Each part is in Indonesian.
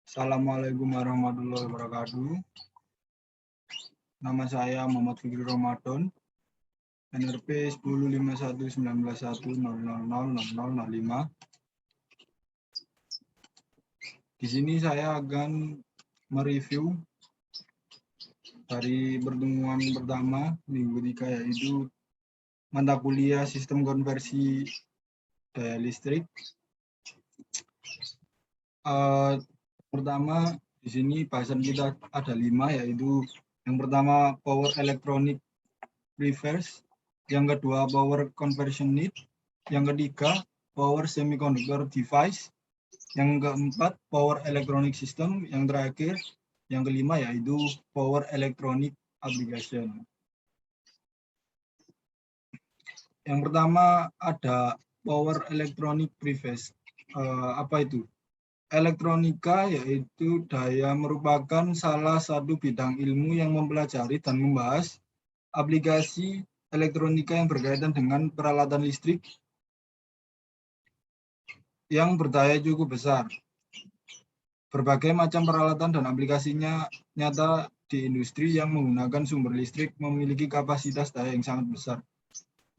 Assalamualaikum warahmatullahi wabarakatuh. Nama saya Muhammad Fikri Ramadan, NRP 10511910000005. Di sini saya akan mereview dari pertemuan pertama minggu 3, yaitu mata kuliah sistem konversi daya listrik. Pertama, di sini bahasan kita ada 5, yaitu yang pertama power electronic reverse, yang kedua power conversion need, yang ketiga power semiconductor device, yang keempat power electronic system, yang terakhir yang kelima yaitu power electronic application. Yang pertama ada power electronic reverse. Apa itu? Elektronika yaitu daya merupakan salah satu bidang ilmu yang mempelajari dan membahas aplikasi elektronika yang berkaitan dengan peralatan listrik yang berdaya cukup besar. Berbagai macam peralatan dan aplikasinya nyata di industri yang menggunakan sumber listrik memiliki kapasitas daya yang sangat besar.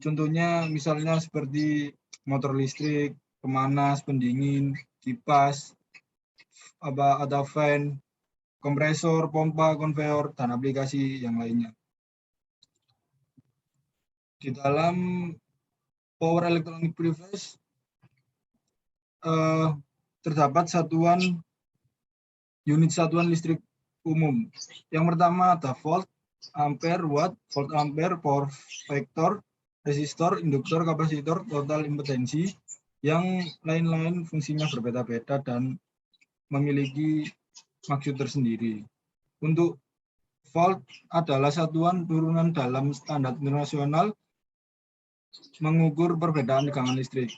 Contohnya misalnya seperti motor listrik, pemanas, pendingin, kipas, atau fan, kompresor, pompa, konveyor, dan aplikasi yang lainnya. Di dalam power electronic reverse terdapat unit satuan listrik umum. Yang pertama ada volt, ampere, watt, volt ampere, power vector, resistor, induktor, kapasitor, total impedensi. Yang lain-lain fungsinya berbeda-beda dan memiliki maksud tersendiri. Untuk volt adalah satuan turunan dalam standar internasional mengukur perbedaan tegangan listrik.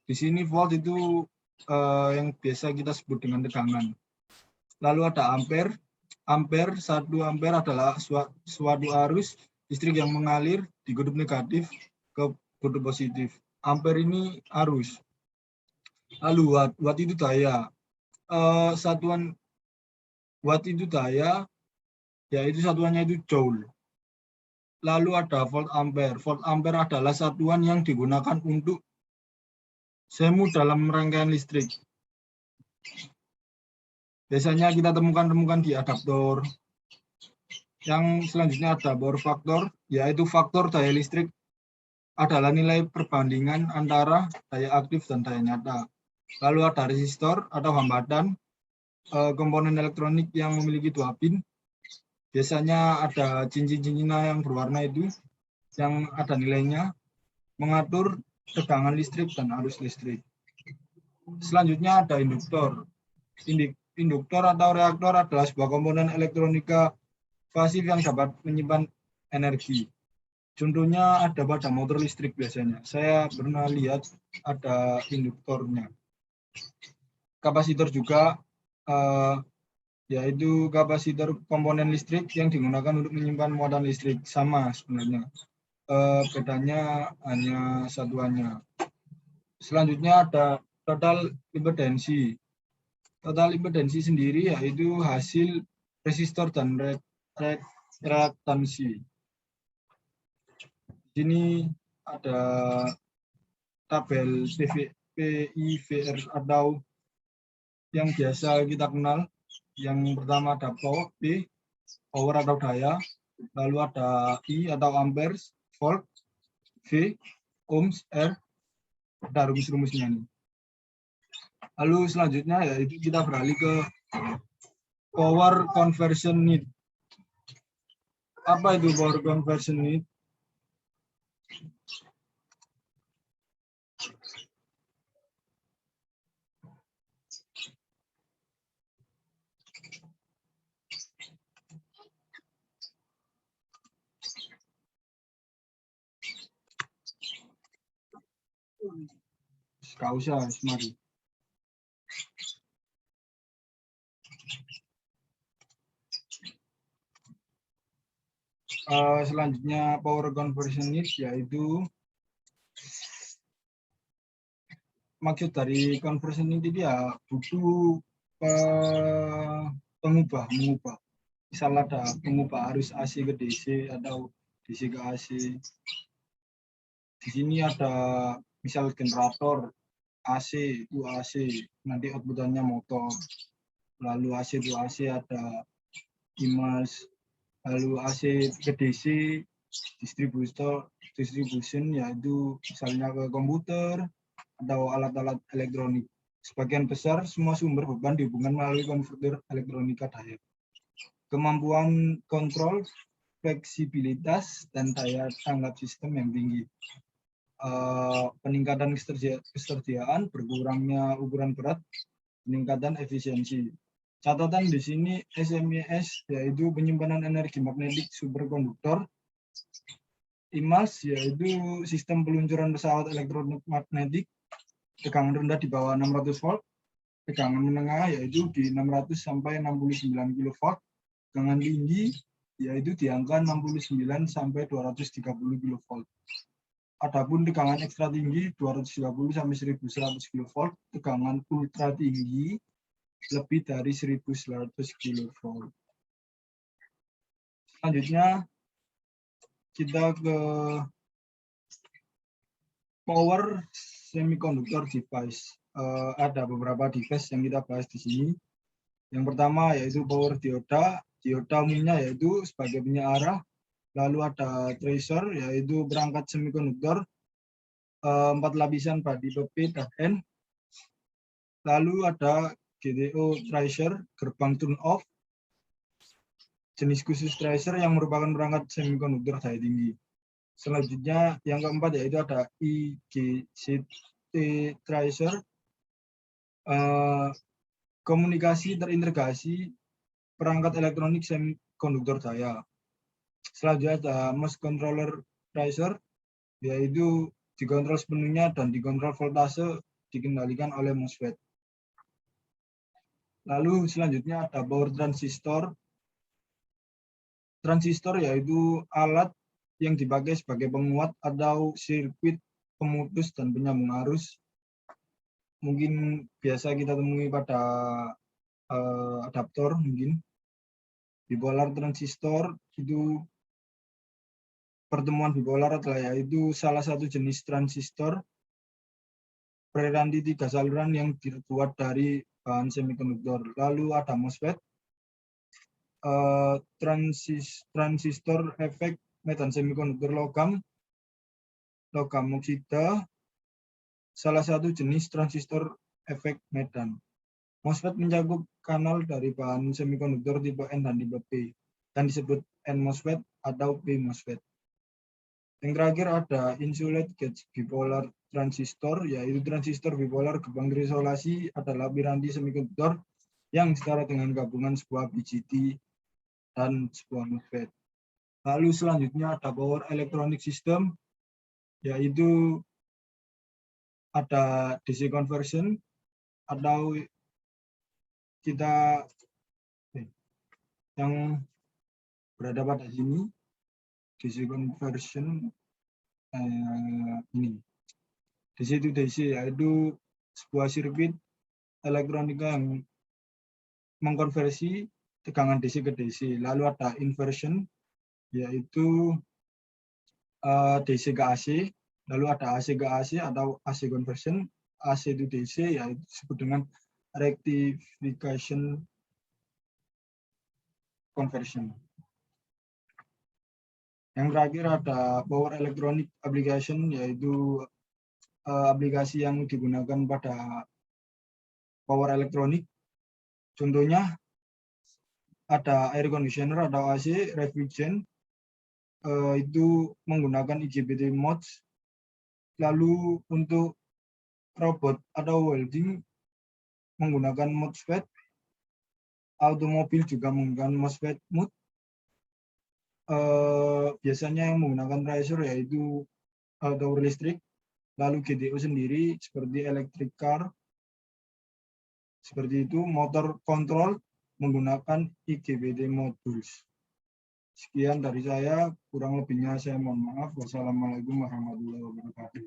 Di sini volt itu yang biasa kita sebut dengan tegangan. Lalu ada ampere. Ampere, 1 ampere adalah suatu arus listrik yang mengalir di kutub negatif ke kutub positif. Ampere ini arus. Lalu watt itu daya. Satuan watt itu daya, yaitu satuannya itu joule. Lalu ada volt ampere. Volt ampere adalah satuan yang digunakan untuk semu dalam rangkaian listrik. Biasanya kita temukan di adaptor. Yang selanjutnya ada power factor, yaitu faktor daya listrik adalah nilai perbandingan antara daya aktif dan daya nyata. Lalu ada resistor atau hambatan, komponen elektronik yang memiliki 2 pin. Biasanya ada cincin-cincinnya yang berwarna itu, yang ada nilainya, mengatur tegangan listrik dan arus listrik. Selanjutnya ada induktor. Induktor atau reaktor adalah sebuah komponen elektronika pasif yang dapat menyimpan energi. Contohnya ada pada motor listrik biasanya. Saya pernah lihat ada induktornya. Kapasitor juga, yaitu kapasitor komponen listrik yang digunakan untuk menyimpan muatan listrik. Sama sebenarnya. Bedanya hanya satuannya. Selanjutnya ada total impedensi. Total impedensi sendiri yaitu hasil resistor dan reaktansi. Di sini ada tabel PIVR atau yang biasa kita kenal. Yang pertama ada power atau daya, lalu ada I atau amperes, volt, V, ohms, R, ada rumus-rumusnya nih. Lalu selanjutnya yaitu kita beralih ke power conversion need. Apa itu power conversion need? Gak usah, mari. Selanjutnya power conversion need yaitu maksud dari conversion need itu ya butuh mengubah. Misal ada pengubah arus AC ke DC atau DC ke AC. Di sini ada misal generator AC itu AC, nanti outputannya motor. Lalu AC itu AC ada image, lalu AC ke DC distribution yaitu misalnya ke komputer atau alat-alat elektronik. Sebagian besar semua sumber beban dihubungkan melalui konverter elektronika daya. Kemampuan kontrol, fleksibilitas, dan daya tanggap sistem yang tinggi. Peningkatan kesetiaan, berkurangnya ukuran berat, peningkatan efisiensi. Catatan di sini SMES yaitu penyimpanan energi magnetik superkonduktor. IMAS yaitu sistem peluncuran pesawat elektromagnetik. Tegangan rendah di bawah 600 volt. Tegangan menengah yaitu di 600 sampai 69 kV. Tegangan tinggi yaitu di angka 69 sampai 230 kV. Adapun tegangan ekstra tinggi 230 sampai 1100 kV. Tegangan ultra tinggi lebih dari 1100 kV. Selanjutnya kita ke power semiconductor device. Ada beberapa device yang kita bahas di sini. Yang pertama yaitu power dioda. Dioda umumnya yaitu sebagai penyearah. Lalu ada tracer yaitu perangkat semikonduktor 4 lapisan body P dan N. Lalu ada GTO tracer, gerbang turn off, jenis khusus tracer yang merupakan perangkat semikonduktor daya tinggi. Selanjutnya yang keempat yaitu ada IGCT tracer, komunikasi terintegrasi perangkat elektronik semikonduktor daya. Selanjutnya ada MOS controller tracer, yaitu dikontrol sepenuhnya dan dikontrol voltase dikendalikan oleh MOSFET. Lalu selanjutnya ada power transistor. Transistor yaitu alat yang dipakai sebagai penguat atau sirkuit pemutus dan penyambung arus. Mungkin biasa kita temui pada adaptor mungkin. Bipolar transistor itu pertemuan bipolar adalah yaitu salah satu jenis transistor preranti 3 saluran yang terbuat dari bahan semikonduktor. Lalu ada MOSFET, transistor efek medan semikonduktor logam oksida, salah satu jenis transistor efek medan. MOSFET mencakup kanal dari bahan semikonduktor tipe N dan tipe P, dan disebut N-MOSFET atau P-MOSFET. Yang terakhir ada insulated gate bipolar transistor, yaitu transistor bipolar gerbang terisolasi adalah piranti semikonduktor yang setara dengan gabungan sebuah BJT dan sebuah MOSFET. Lalu selanjutnya ada power electronic system, yaitu ada DC conversion atau kita yang berada pada sini, DC conversion ini. DC to DC yaitu sebuah sirkuit elektronika yang mengkonversi tegangan DC ke DC. Lalu ada inversion yaitu DC ke AC. Lalu ada AC ke AC atau AC conversion. AC to DC yaitu disebut dengan rectification conversion. Yang terakhir ada power electronic application, yaitu aplikasi yang digunakan pada power elektronik. Contohnya ada air conditioner atau AC, refrigerant, itu menggunakan IGBT modes. Lalu untuk robot atau welding menggunakan MOSFET. Automobil juga menggunakan MOSFET mode. Biasanya yang menggunakan tracer yaitu tower listrik. Lalu GTO sendiri seperti electric car. Seperti itu, motor kontrol menggunakan IGBT modules. Sekian dari saya, kurang lebihnya saya mohon maaf. Wassalamualaikum warahmatullahi wabarakatuh.